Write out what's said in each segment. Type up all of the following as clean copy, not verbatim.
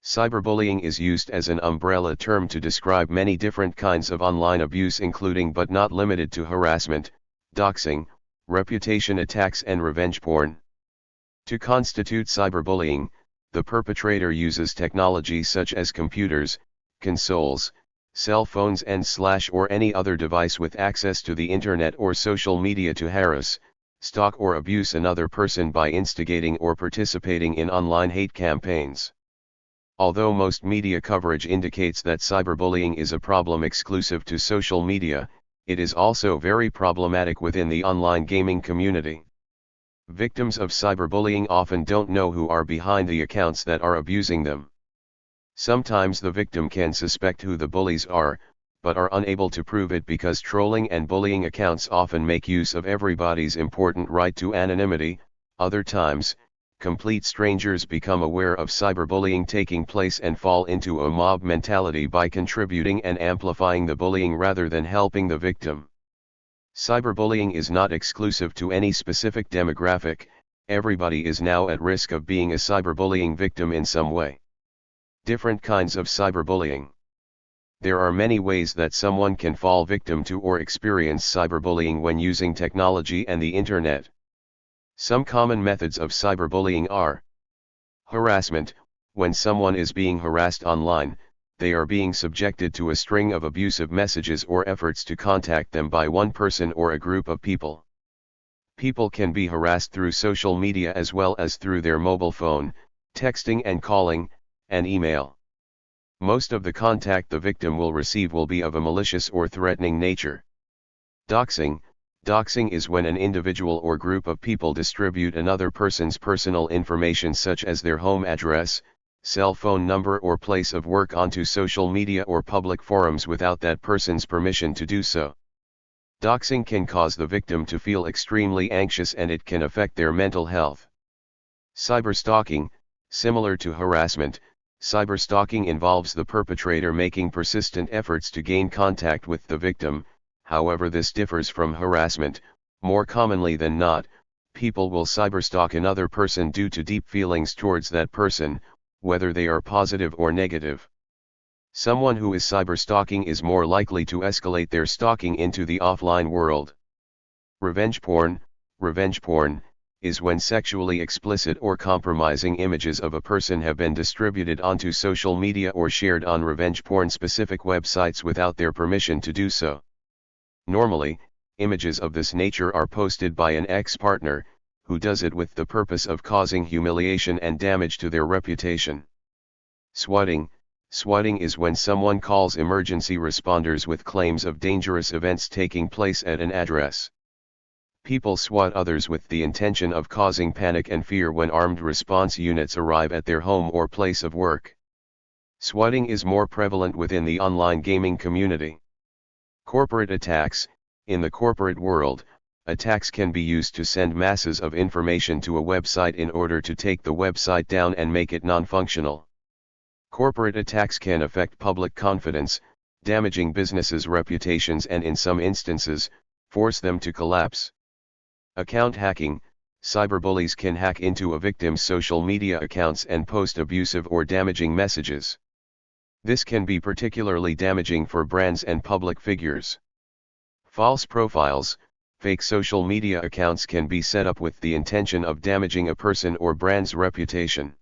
Cyberbullying is used as an umbrella term to describe many different kinds of online abuse, including but not limited to harassment, doxing, reputation attacks and revenge porn. To constitute cyberbullying, the perpetrator uses technology such as computers, consoles, cell phones and or any other device with access to the internet or social media to harass, stalk or abuse another person by instigating or participating in online hate campaigns. Although most media coverage indicates that cyberbullying is a problem exclusive to social media, it is also very problematic within the online gaming community. Victims of cyberbullying often don't know who are behind the accounts that are abusing them. Sometimes the victim can suspect who the bullies are, but are unable to prove it because trolling and bullying accounts often make use of everybody's important right to anonymity. Other times, complete strangers become aware of cyberbullying taking place and fall into a mob mentality by contributing and amplifying the bullying rather than helping the victim. Cyberbullying is not exclusive to any specific demographic. Everybody is now at risk of being a cyberbullying victim in some way. Different kinds of cyberbullying. There are many ways that someone can fall victim to or experience cyberbullying when using technology and the internet. Some common methods of cyberbullying are harassment. When someone is being harassed online, they are being subjected to a string of abusive messages or efforts to contact them by one person or a group of people. People can be harassed through social media as well as through their mobile phone, texting and calling, and email. Most of the contact the victim will receive will be of a malicious or threatening nature. Doxing. Doxing is when an individual or group of people distribute another person's personal information such as their home address, cell phone number or place of work onto social media or public forums without that person's permission to do so. Doxing can cause the victim to feel extremely anxious and it can affect their mental health. Cyberstalking. Similar to harassment, cyberstalking involves the perpetrator making persistent efforts to gain contact with the victim. However, this differs from harassment. More commonly than not, people will cyberstalk another person due to deep feelings towards that person, whether they are positive or negative. Someone who is cyberstalking is more likely to escalate their stalking into the offline world. Revenge porn. Revenge porn is when sexually explicit or compromising images of a person have been distributed onto social media or shared on revenge porn specific websites without their permission to do so. Normally, images of this nature are posted by an ex-partner, who does it with the purpose of causing humiliation and damage to their reputation. Swatting. Swatting is when someone calls emergency responders with claims of dangerous events taking place at an address. People swat others with the intention of causing panic and fear when armed response units arrive at their home or place of work. Swatting is more prevalent within the online gaming community. Corporate attacks. In the corporate world, attacks can be used to send masses of information to a website in order to take the website down and make it non-functional. Corporate attacks can affect public confidence, damaging businesses' reputations and in some instances, force them to collapse. Account hacking. Cyberbullies can hack into a victim's social media accounts and post abusive or damaging messages. This can be particularly damaging for brands and public figures. False profiles. Fake social media accounts can be set up with the intention of damaging a person or brand's reputation.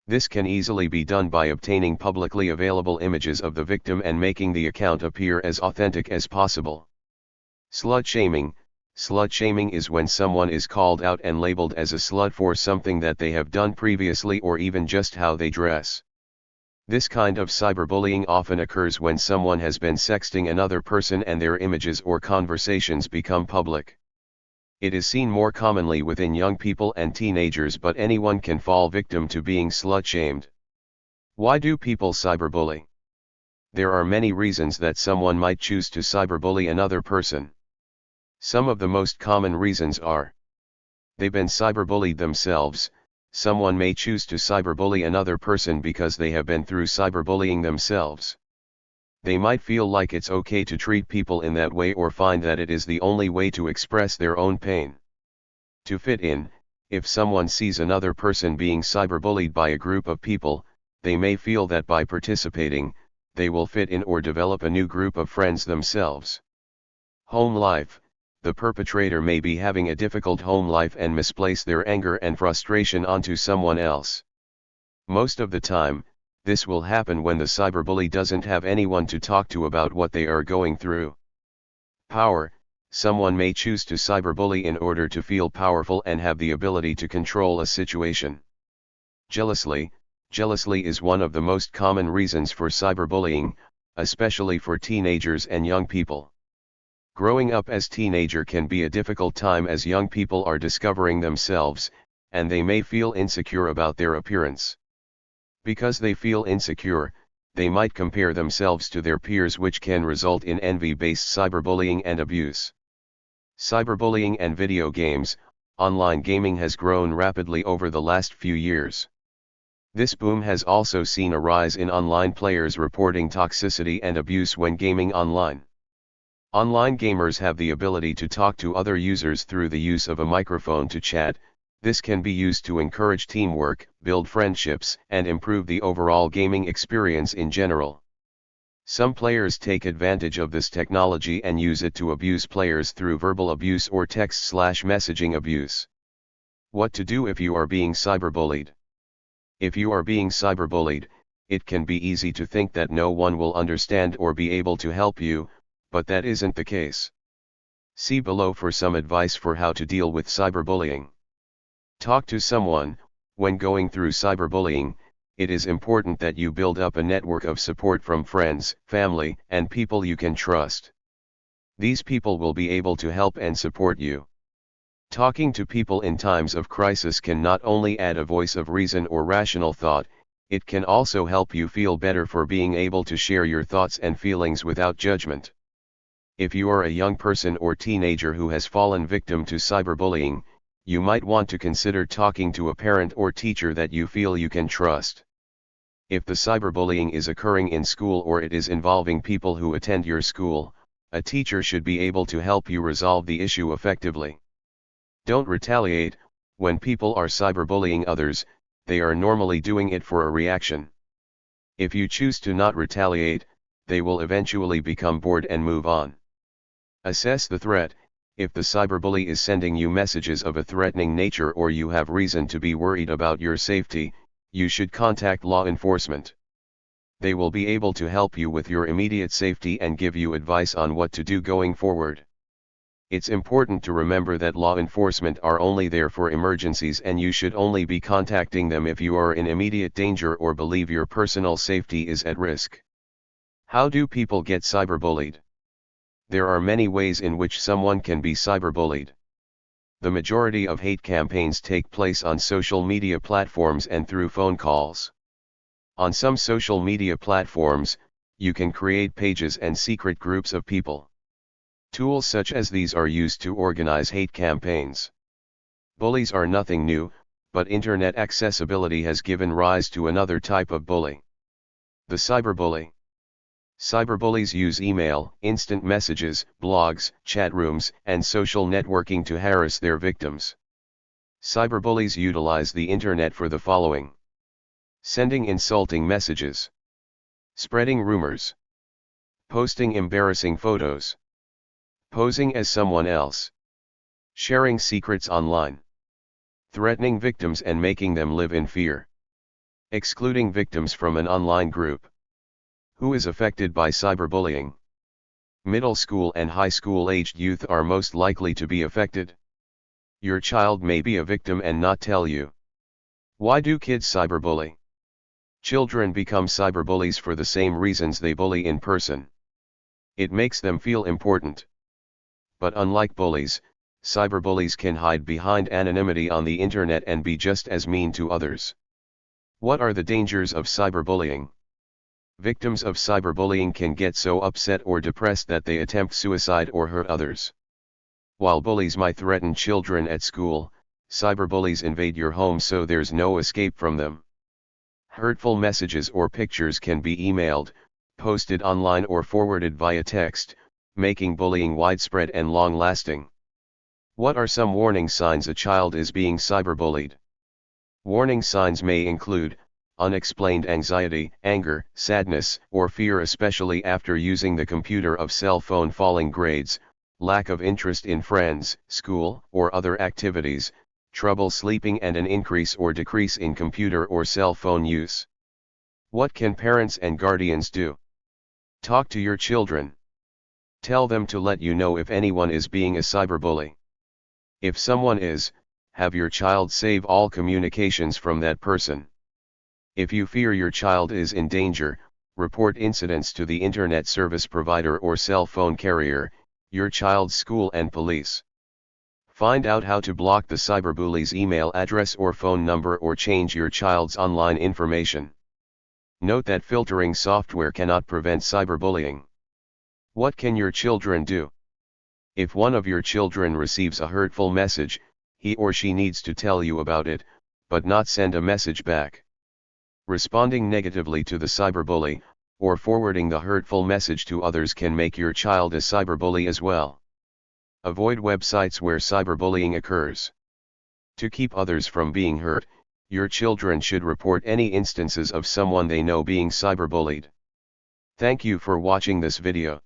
This can easily be done by obtaining publicly available images of the victim and making the account appear as authentic as possible. Slut shaming. Slut shaming is when someone is called out and labeled as a slut for something that they have done previously or even just how they dress. This kind of cyberbullying often occurs when someone has been sexting another person and their images or conversations become public. It is seen more commonly within young people and teenagers, but anyone can fall victim to being slut-shamed. Why do people cyberbully? There are many reasons that someone might choose to cyberbully another person. Some of the most common reasons are: they've been cyberbullied themselves. Someone may choose to cyberbully another person because they have been through cyberbullying themselves. They might feel like it's okay to treat people in that way or find that it is the only way to express their own pain. To fit in. If someone sees another person being cyberbullied by a group of people, they may feel that by participating, they will fit in or develop a new group of friends themselves. Home life. The perpetrator may be having a difficult home life and misplace their anger and frustration onto someone else. Most of the time, this will happen when the cyberbully doesn't have anyone to talk to about what they are going through. Power. Someone may choose to cyberbully in order to feel powerful and have the ability to control a situation. Jealousy is one of the most common reasons for cyberbullying, especially for teenagers and young people. Growing up as teenager can be a difficult time as young people are discovering themselves, and they may feel insecure about their appearance. Because they feel insecure, they might compare themselves to their peers, which can result in envy-based cyberbullying and abuse. Cyberbullying and video games. Online gaming has grown rapidly over the last few years. This boom has also seen a rise in online players reporting toxicity and abuse when gaming online. Online gamers have the ability to talk to other users through the use of a microphone to chat. This can be used to encourage teamwork, build friendships, and improve the overall gaming experience in general. Some players take advantage of this technology and use it to abuse players through verbal abuse or text/messaging abuse. What to do if you are being cyberbullied? If you are being cyberbullied, it can be easy to think that no one will understand or be able to help you, but that isn't the case. See below for some advice for how to deal with cyberbullying. Talk to someone. When going through cyberbullying, it is important that you build up a network of support from friends, family, and people you can trust. These people will be able to help and support you. Talking to people in times of crisis can not only add a voice of reason or rational thought, it can also help you feel better for being able to share your thoughts and feelings without judgment. If you are a young person or teenager who has fallen victim to cyberbullying, you might want to consider talking to a parent or teacher that you feel you can trust. If the cyberbullying is occurring in school or it is involving people who attend your school, a teacher should be able to help you resolve the issue effectively. Don't retaliate. When people are cyberbullying others, they are normally doing it for a reaction. If you choose to not retaliate, they will eventually become bored and move on. Assess the threat. If the cyberbully is sending you messages of a threatening nature or you have reason to be worried about your safety, you should contact law enforcement. They will be able to help you with your immediate safety and give you advice on what to do going forward. It's important to remember that law enforcement are only there for emergencies and you should only be contacting them if you are in immediate danger or believe your personal safety is at risk. How do people get cyberbullied? There are many ways in which someone can be cyberbullied. The majority of hate campaigns take place on social media platforms and through phone calls. On some social media platforms, you can create pages and secret groups of people. Tools such as these are used to organize hate campaigns. Bullies are nothing new, but internet accessibility has given rise to another type of bully. The cyberbully. Cyberbullies use email, instant messages, blogs, chat rooms, and social networking to harass their victims. Cyberbullies utilize the internet for the following: sending insulting messages, spreading rumors, posting embarrassing photos, posing as someone else, sharing secrets online, threatening victims and making them live in fear, excluding victims from an online group. Who is affected by cyberbullying? Middle school and high school aged youth are most likely to be affected. Your child may be a victim and not tell you. Why do kids cyberbully? Children become cyberbullies for the same reasons they bully in person. It makes them feel important. But unlike bullies, cyberbullies can hide behind anonymity on the internet and be just as mean to others. What are the dangers of cyberbullying? Victims of cyberbullying can get so upset or depressed that they attempt suicide or hurt others. While bullies might threaten children at school, cyberbullies invade your home so there's no escape from them. Hurtful messages or pictures can be emailed, posted online or forwarded via text, making bullying widespread and long-lasting. What are some warning signs a child is being cyberbullied? Warning signs may include unexplained anxiety, anger, sadness, or fear especially after using the computer of cell phone, falling grades, lack of interest in friends, school, or other activities, trouble sleeping, and an increase or decrease in computer or cell phone use. What can parents and guardians do? Talk to your children. Tell them to let you know if anyone is being a cyberbully. If someone is, have your child save all communications from that person. If you fear your child is in danger, report incidents to the internet service provider or cell phone carrier, your child's school, and police. Find out how to block the cyberbully's email address or phone number, or change your child's online information. Note that filtering software cannot prevent cyberbullying. What can your children do? If one of your children receives a hurtful message, he or she needs to tell you about it, but not send a message back. Responding negatively to the cyberbully, or forwarding the hurtful message to others, can make your child a cyberbully as well. Avoid websites where cyberbullying occurs. To keep others from being hurt, your children should report any instances of someone they know being cyberbullied. Thank you for watching this video.